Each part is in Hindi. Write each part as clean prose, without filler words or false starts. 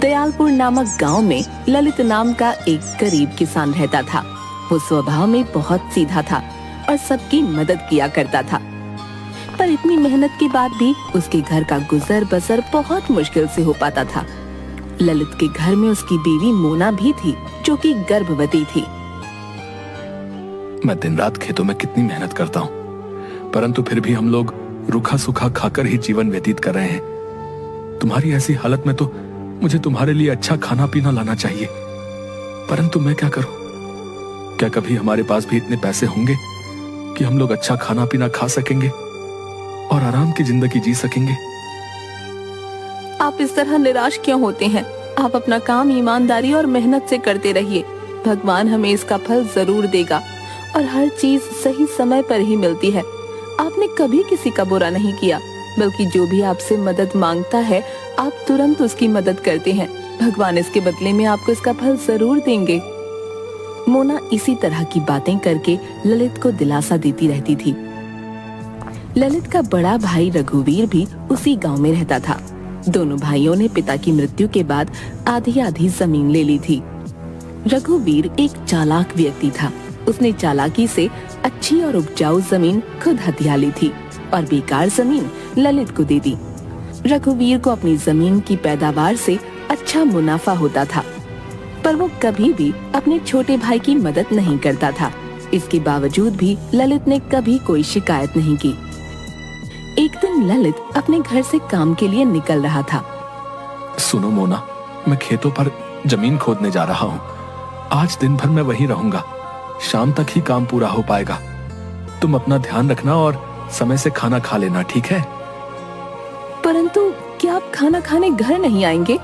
दयालपुर नामक गांव में ललित नाम का एक गरीब किसान रहता था। वो स्वभाव में बहुत सीधा था और सबकी मदद किया करता था, पर इतनी मेहनत के बाद भी उसके घर का गुजर बसर बहुत मुश्किल से हो पाता था। ललित के घर में उसकी बीवी मोना भी थी, जो कि गर्भवती थी। मैं दिन रात खेतों में कितनी मेहनत करता हूँ, परंतु फिर भी हम लोग रूखा सूखा खाकर ही जीवन व्यतीत कर रहे हैं। तुम्हारी ऐसी हालत में तो मुझे तुम्हारे लिए अच्छा खाना पीना लाना चाहिए, परंतु मैं क्या करूं? क्या कभी हमारे पास भी इतने पैसे होंगे कि हम लोग अच्छा खाना पीना खा सकेंगे और आराम की जिंदगी जी सकेंगे? आप इस तरह निराश क्यों होते हैं? आप अपना काम ईमानदारी और मेहनत से करते रहिए। भगवान हमें इसका फल जरूर देगा और हर चीज सही समय पर ही मिलती है। आपने कभी किसी का बुरा नहीं किया, बल्कि जो भी आपसे मदद मांगता है आप तुरंत उसकी मदद करते हैं। भगवान इसके बदले में आपको इसका फल जरूर देंगे। मोना इसी तरह की बातें करके ललित को दिलासा देती रहती थी। ललित का बड़ा भाई रघुवीर भी उसी गांव में रहता था। दोनों भाइयों ने पिता की मृत्यु के बाद आधी आधी जमीन ले ली थी। रघुवीर एक चालाक व्यक्ति था। उसने चालाकी से अच्छी और उपजाऊ जमीन खुद हथिया ली थी और बेकार जमीन ललित को दे दी। रघुवीर को अपनी जमीन की पैदावार से अच्छा मुनाफा होता था, पर वो कभी भी अपने छोटे भाई की मदद नहीं करता था। इसके बावजूद भी ललित ने कभी कोई शिकायत नहीं की। एक दिन ललित अपने घर से काम के लिए निकल रहा था। सुनो मोना, मैं खेतों पर जमीन खोदने जा रहा हूँ। आज दिन भर मैं वहीं रहूंगा। शाम तक ही काम पूरा हो पाएगा। तुम अपना ध्यान रखना और समय से खाना खा लेना, ठीक है? परंतु क्या आप खाना खाने घर नहीं आएंगे?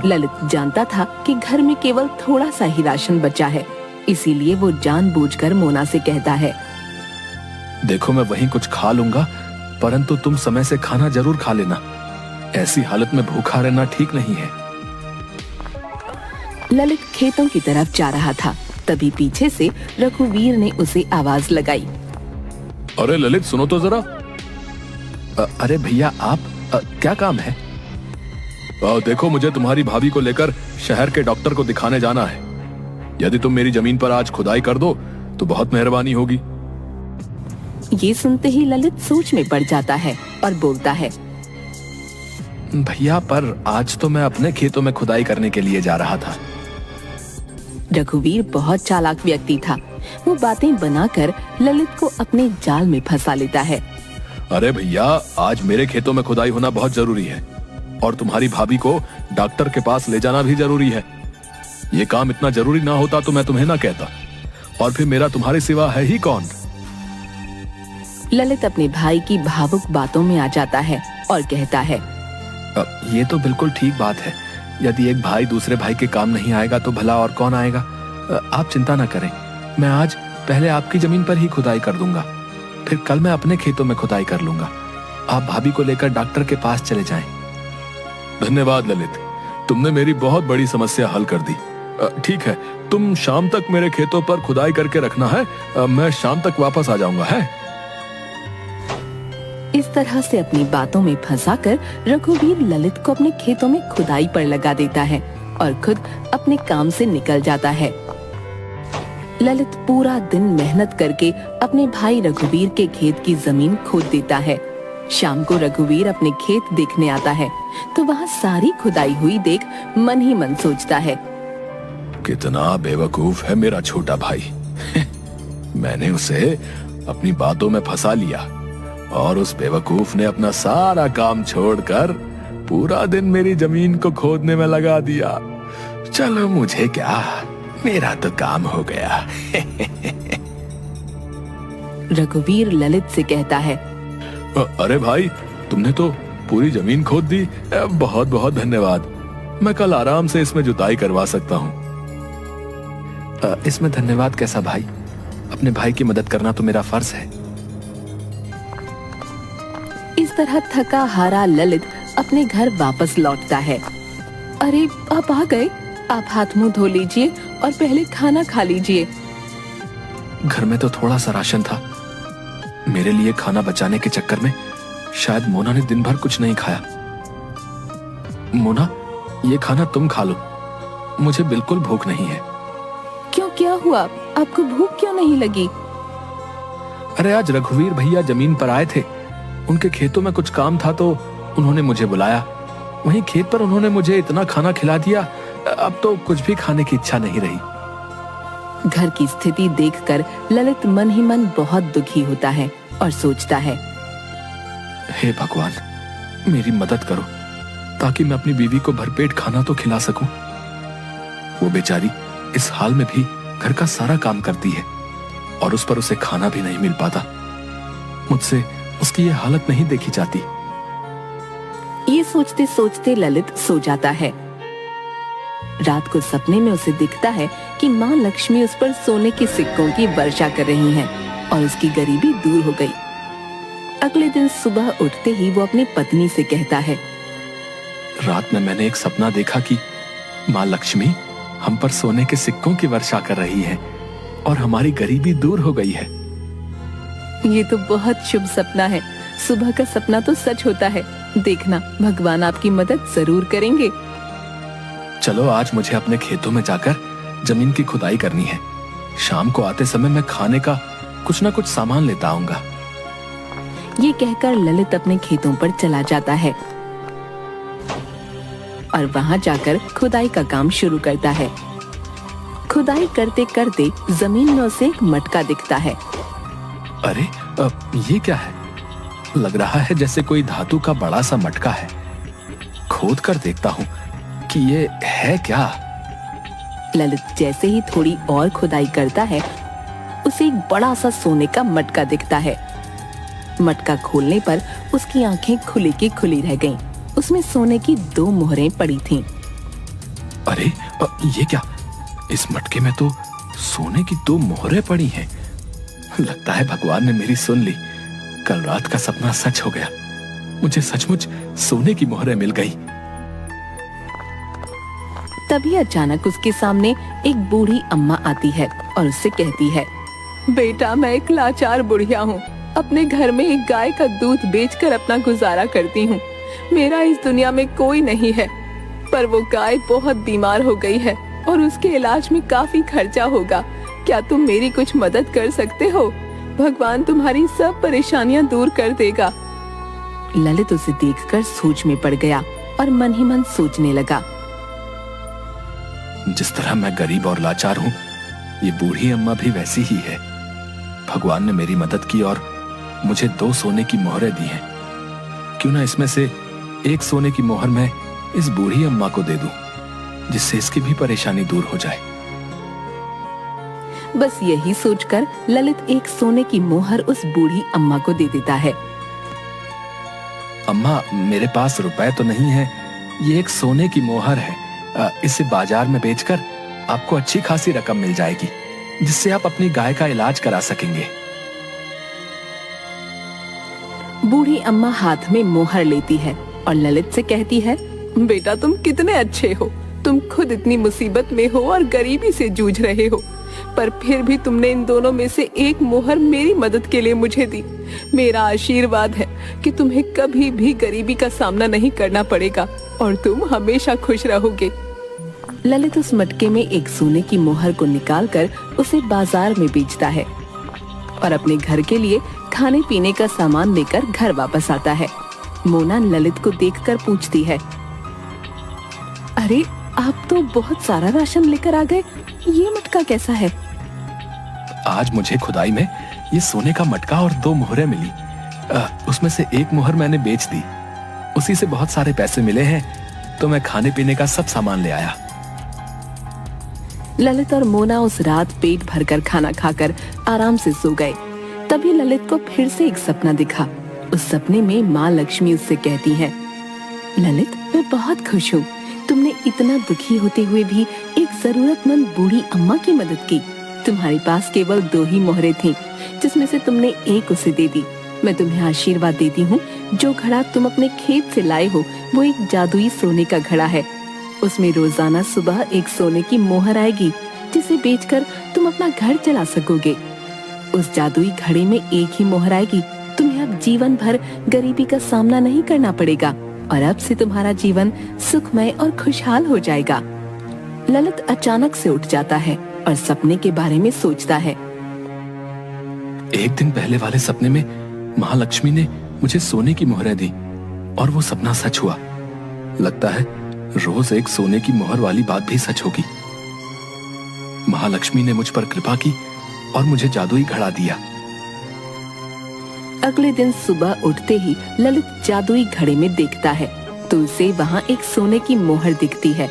ललित जानता था कि घर में केवल थोड़ा सा ही राशन बचा है, इसीलिए वो जानबूझकर मोना से कहता है, देखो मैं वहीं कुछ खा लूंगा, परंतु तुम समय से खाना जरूर खा लेना। ऐसी हालत में भूखा रहना ठीक नहीं है। ललित खेतों की तरफ जा रहा था, तभी पीछे से रघुवीर ने उसे आवाज लगाई। अरे ललित, सुनो तो जरा। अरे भैया, आप क्या काम है? देखो, मुझे तुम्हारी भाभी को लेकर शहर के डॉक्टर को दिखाने जाना है। यदि तुम मेरी जमीन पर आज खुदाई कर दो तो बहुत मेहरबानी होगी। ये सुनते ही ललित सोच में पड़ जाता है और बोलता है, भैया, पर आज तो मैं अपने खेतों में खुदाई करने के लिए जा रहा था। रघुवीर बहुत चालाक व्यक्ति था। वो बातें बनाकर ललित को अपने जाल में फंसा लेता है। अरे भैया, आज मेरे खेतों में खुदाई होना बहुत जरूरी है और तुम्हारी भाभी को डॉक्टर के पास ले जाना भी जरूरी है। ये काम इतना जरूरी ना होता तो मैं तुम्हें ना कहता, और फिर मेरा तुम्हारे सिवा है ही कौन? ललित अपने भाई की भावुक बातों में आ जाता है और कहता है, ये तो बिल्कुल ठीक बात है। यदि एक भाई दूसरे भाई के काम नहीं आएगा तो भला और कौन आएगा? आप चिंता ना करें, मैं आज पहले आपकी जमीन पर ही खुदाई कर दूंगा, फिर कल मैं अपने खेतों में खुदाई कर लूंगा। आप भाभी को लेकर डॉक्टर के पास चले जाएं। धन्यवाद ललित, तुमने मेरी बहुत बड़ी समस्या हल कर दी। ठीक है, तुम शाम तक मेरे खेतों पर खुदाई करके रखना है। मैं शाम तक वापस आ जाऊंगा, है? इस तरह से अपनी बातों में फंसाकर रघुवीर ललित को अपने खेतों में खुदाई पर लगा देता है और खुद अपने काम से निकल जाता है। ललित पूरा दिन मेहनत करके अपने भाई रघुवीर के खेत की जमीन खोद देता है। शाम को रघुवीर अपने खेत देखने आता है तो वहाँ सारी खुदाई हुई देख मन ही मन सोचता है, कितना बेवकूफ है मेरा छोटा भाई। मैंने उसे अपनी बातों में फंसा लिया और उस बेवकूफ ने अपना सारा काम छोड़कर पूरा दिन मेरी जमीन को खोदने में लगा दिया। चलो, मुझे क्या, मेरा तो काम हो गया। रघुवीर ललित से कहता है, अरे भाई, तुमने तो पूरी जमीन खोद दी। बहुत बहुत धन्यवाद। मैं कल आराम से इसमें जुताई करवा सकता हूँ। इसमें धन्यवाद कैसा भाई? अपने भाई की मदद करना तो मेरा फर्ज है। इस तरह थका हारा ललित अपने घर वापस लौटता है। अरे, आप आ गए? आप हाथ मुंह धो लीजिए और पहले खाना खा लीजिए। घर में तो थोड़ा सा राशन था। मेरे लिए खाना बचाने के चक्कर में शायद मोना ने दिन भर कुछ नहीं खाया। मोना, ये खाना तुम खा लो, मुझे बिल्कुल भूख नहीं है। क्यों, क्या हुआ? आपको भूख क्यों नहीं लगी? अरे आज रघुवीर भैया जमीन पर आए थे, उनके खेतों में कुछ काम था तो उन्होंने मुझे बुलाया। वहीं खेत पर उन्होंने मुझे इतना खाना खिला दिया, अब तो कुछ भी खाने की इच्छा नहीं रही। घर की स्थिति देखकर ललित मन ही मन बहुत दुखी होता है और सोचता है, हे भगवान, मेरी मदद करो ताकि मैं अपनी बीवी को भरपेट खाना तो खिला सकूं। वो बेचारी इस हाल में भी घर का सारा काम करती है और उस पर उसे खाना भी नहीं मिल पाता। मुझसे उसकी ये हालत नहीं देखी जाती। ये सोचते सोचते ललित सो जाता है। रात को सपने में उसे दिखता है कि माँ लक्ष्मी उस पर सोने के सिक्कों की वर्षा कर रही हैं और उसकी गरीबी दूर हो गई। अगले दिन सुबह उठते ही वो अपनी पत्नी से कहता है, रात में मैंने एक सपना देखा कि माँ लक्ष्मी हम पर सोने के सिक्कों की वर्षा कर रही है और हमारी गरीबी दूर हो गई है। ये तो बहुत शुभ सपना है। सुबह का सपना तो सच होता है। देखना, भगवान आपकी मदद जरूर करेंगे। चलो आज मुझे अपने खेतों में जाकर जमीन की खुदाई करनी है। शाम को आते समय मैं खाने का कुछ न कुछ सामान लेता आऊंगा। ये कहकर ललित अपने खेतों पर चला जाता है और वहां जाकर खुदाई का काम शुरू करता है। खुदाई करते करते जमीन में उसे एक मटका दिखता है। अरे ये क्या है? लग रहा है जैसे कोई धातु का बड़ा सा मटका है। खोद कर देखता हूँ कि ये है क्या। ललित जैसे ही थोड़ी और खुदाई करता है, उसे एक बड़ा सा सोने का मटका दिखता है। मटका खोलने पर उसकी आंखें खुली की खुली रह गईं। उसमें सोने की 2 मोहरें पड़ी थीं। अरे ये क्या? इस मटके में तो सोने की 2 मोहरें पड़ी हैं। लगता है भगवान ने मेरी सुन ली। कल रात का सपना सच हो गया। मुझे सचमुच सोने की मोहरें मिल गई। तभी अचानक उसके सामने एक बूढ़ी अम्मा आती है और उससे कहती है, बेटा, मैं एक लाचार बुढ़िया हूँ। अपने घर में एक गाय का दूध बेचकर अपना गुजारा करती हूँ। मेरा इस दुनिया में कोई नहीं है, पर वो गाय बहुत बीमार हो गई है और उसके इलाज में काफी खर्चा होगा। क्या तुम मेरी कुछ मदद कर सकते हो? भगवान तुम्हारी सब परेशानियां दूर कर देगा। ललित उसे देखकर सोच में पड़ गया और मन ही मन सोचने लगा, जिस तरह मैं गरीब और लाचार हूँ, ये बूढ़ी अम्मा भी वैसी ही है। भगवान ने मेरी मदद की और मुझे 2 सोने की मोहरें दी हैं। क्यों ना इसमें से एक सोने की मोहर मैं इस बूढ़ी अम्मा को दे दूं, जिससे इसकी भी परेशानी दूर हो जाए। बस यही सोचकर ललित एक सोने की मोहर उस बूढ़ी अम्मा को दे देता है। अम्मा, मेरे पास रुपए तो नहीं है, ये एक सोने की मोहर है। इसे बाजार में बेचकर आपको अच्छी खासी रकम मिल जाएगी, जिससे आप अपनी गाय का इलाज करा सकेंगे। बूढ़ी अम्मा हाथ में मोहर लेती है और ललित से कहती है, बेटा, तुम कितने अच्छे हो। तुम खुद इतनी मुसीबत में हो और गरीबी से जूझ रहे हो, पर फिर भी तुमने इन दोनों में से एक मोहर मेरी मदद के लिए मुझे दी। मेरा आशीर्वाद है कि तुम्हें कभी भी गरीबी का सामना नहीं करना पड़ेगा और तुम हमेशा खुश रहोगे। ललित उस मटके में एक सोने की मोहर को निकालकर उसे बाजार में बेचता है और अपने घर के लिए खाने पीने का सामान लेकर घर वापस आता है। मोना ललित को देखकर पूछती है, अरे, आप तो बहुत सारा राशन लेकर आ गए, ये मटका कैसा है? आज मुझे खुदाई में ये सोने का मटका और 2 मोहरें मिली। उसमें से एक मोहर मैंने बेच दी, उसी से बहुत सारे पैसे मिले हैं, तो मैं खाने पीने का सब सामान ले आया। ललित और मोना उस रात पेट भरकर खाना खाकर आराम से सो गए। तभी ललित को फिर से एक सपना दिखा। उस सपने में माँ लक्ष्मी उससे कहती हैं, ललित, मैं बहुत खुश हूँ। तुमने इतना दुखी होते हुए भी एक जरूरतमंद बूढ़ी अम्मा की मदद की। तुम्हारे पास केवल 2 ही मोहरें थीं, जिसमें से तुमने एक उसे दे दी। मैं तुम्हें आशीर्वाद देती हूँ, जो घड़ा तुम अपने खेत से लाए हो वो एक जादुई सोने का घड़ा है। उसमें रोजाना सुबह एक सोने की मोहर आएगी, जिसे बेचकर तुम अपना घर चला सकोगे। उस जादुई घड़े में एक ही मोहर आएगी। तुम्हें अब जीवन भर गरीबी का सामना नहीं करना पड़ेगा। और अब से तुम्हारा जीवन सुखमय और खुशहाल हो जाएगा। ललित अचानक से उठ जाता है और सपने के बारे में सोचता है। एक दिन पहले वाले सपने में महालक्ष्मी ने मुझे सोने की मोहरें दी और वो सपना सच हुआ। लगता है रोज एक सोने की मोहर वाली बात भी सच होगी। महालक्ष्मी ने मुझ पर कृपा की और मुझे जादुई घड़ा दिया। अगले दिन सुबह उठते ही ललित जादुई घड़े में देखता है तो उसे वहाँ एक सोने की मोहर दिखती है।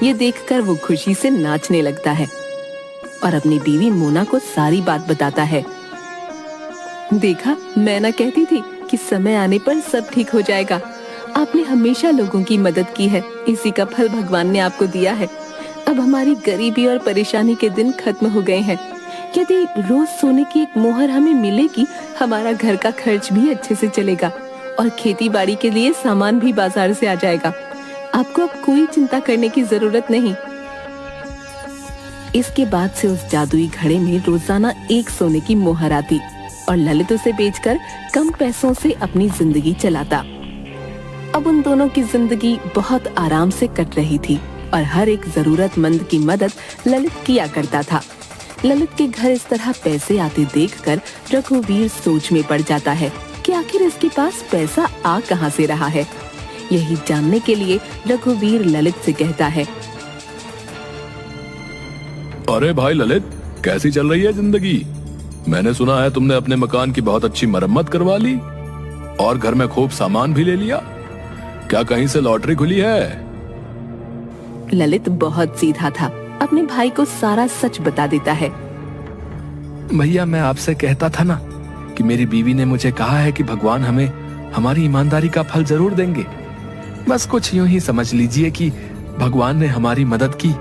ये देखकर वो खुशी से नाचने लगता है और अपनी बीवी मोना को सारी बात बताता है। देखा, मैं ना कहती थी कि समय आने पर सब ठीक हो जाएगा। आपने हमेशा लोगों की मदद की है, इसी का फल भगवान ने आपको दिया है। अब हमारी गरीबी और परेशानी के दिन खत्म हो गए हैं। यदि रोज सोने की एक मोहर हमें मिलेगी, हमारा घर का खर्च भी अच्छे से चलेगा और खेती बाड़ी के लिए सामान भी बाजार से आ जाएगा। आपको अब कोई चिंता करने की जरूरत नहीं। इसके बाद से उस जादुई घड़े में रोजाना एक सोने की मोहर आती और ललित उसे बेचकर कम पैसों से अपनी जिंदगी चलाता। अब उन दोनों की जिंदगी बहुत आराम से कट रही थी और हर एक जरूरतमंद की मदद ललित किया करता था। ललित के घर इस तरह पैसे आते देखकर रघुवीर सोच में पड़ जाता है कि आखिर इसके पास पैसा आ कहां से रहा है। यही जानने के लिए रघुवीर ललित से कहता है। अरे भाई ललित, कैसी चल रही है जिंदगी? मैंने सुना है तुमने अपने मकान की बहुत अच्छी मरम्मत करवा ली और घर में खूब सामान भी ले लिया। क्या कहीं से लॉटरी खुली है? ललित बहुत सीधा था, अपने भाई को सारा सच बता देता है। भैया, मैं आपसे कहता था ना कि मेरी बीवी ने मुझे कहा है कि भगवान हमें हमारी ईमानदारी का फल जरूर देंगे। बस कुछ यूं ही समझ लीजिए कि भगवान ने हमारी मदद की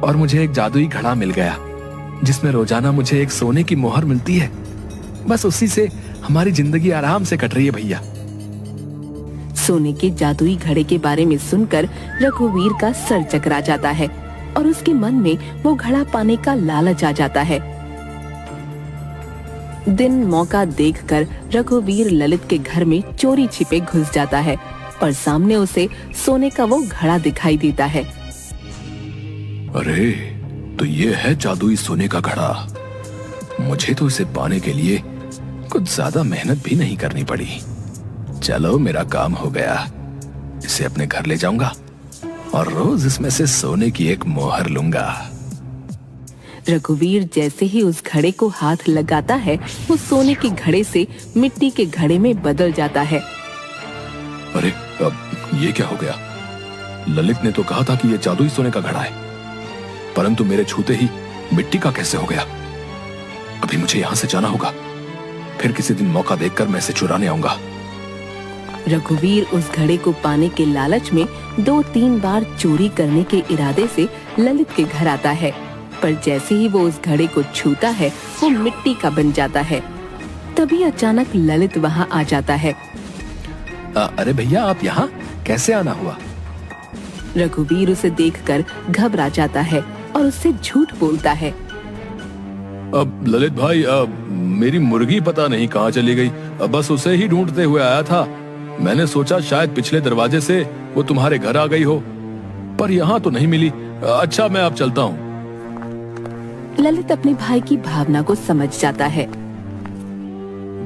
और मुझे एक जादुई घड़ा मिल गया जिसमें रोजाना मुझे एक सोने की मोहर मिलती है। बस उसी से हमारी जिंदगी आराम से कट रही है भैया। सोने के जादुई घड़े के बारे में सुनकर रघुवीर का सर चकरा जाता है और उसके मन में वो घड़ा पाने का लालच आ जाता है। दिन मौका देखकर रघुवीर ललित के घर में चोरी छिपे घुस जाता है और सामने उसे सोने का वो घड़ा दिखाई देता है। अरे, तो ये है जादुई सोने का घड़ा। मुझे तो इसे पाने के लिए कुछ ज्यादा मेहनत भी नहीं करनी पड़ी। चलो, मेरा काम हो गया। इसे अपने घर ले जाऊंगा और रोज इसमें से सोने की एक मोहर लूंगा। रघुवीर जैसे ही उस घड़े को हाथ लगाता है, वो सोने के घड़े से मिट्टी के घड़े में बदल जाता है। अरे, अब ये क्या हो गया? ललित ने तो कहा था कि ये जादुई सोने का घड़ा है, परंतु मेरे छूते ही मिट्टी का कैसे हो गया? अभी मुझे यहाँ से जाना होगा। फिर किसी दिन मौका देखकर मैं इसे चुराने आऊंगा। रघुवीर उस घड़े को पाने के लालच में 2-3 बार चोरी करने के इरादे से ललित के घर आता है, पर जैसे ही वो उस घड़े को छूता है, वो मिट्टी का बन जाता है। तभी अचानक ललित वहाँ आ जाता है। अरे भैया, आप यहाँ कैसे आना हुआ? रघुवीर उसे देखकर घबरा जाता है और उससे झूठ बोलता है। अब ललित भाई, मेरी मुर्गी पता नहीं कहाँ चली गई। बस उसे ही ढूंढते हुए आया था। मैंने सोचा शायद पिछले दरवाजे से वो तुम्हारे घर आ गई हो, पर यहाँ तो नहीं मिली। अच्छा, मैं अब चलता हूँ। ललित अपने भाई की भावना को समझ जाता है।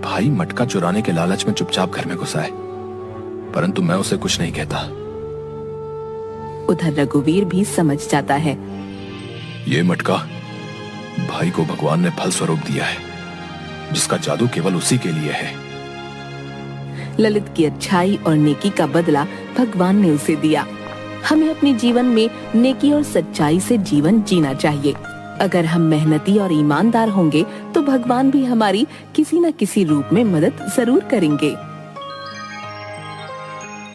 भाई मटका चुराने के लालच में चुपचाप घर में घुसा है, परंतु मैं उसे कुछ नहीं कहता। उधर रघुवीर भी समझ जाता है। ये मटका भाई को भगवान ने फल स्वरूप दिया है, जिसका जादू केवल उसी के लिए है। ललित की अच्छाई और नेकी का बदला भगवान ने उसे दिया। हमें अपने जीवन में नेकी और सच्चाई से जीवन जीना चाहिए। अगर हम मेहनती और ईमानदार होंगे तो भगवान भी हमारी किसी न किसी रूप में मदद जरूर करेंगे।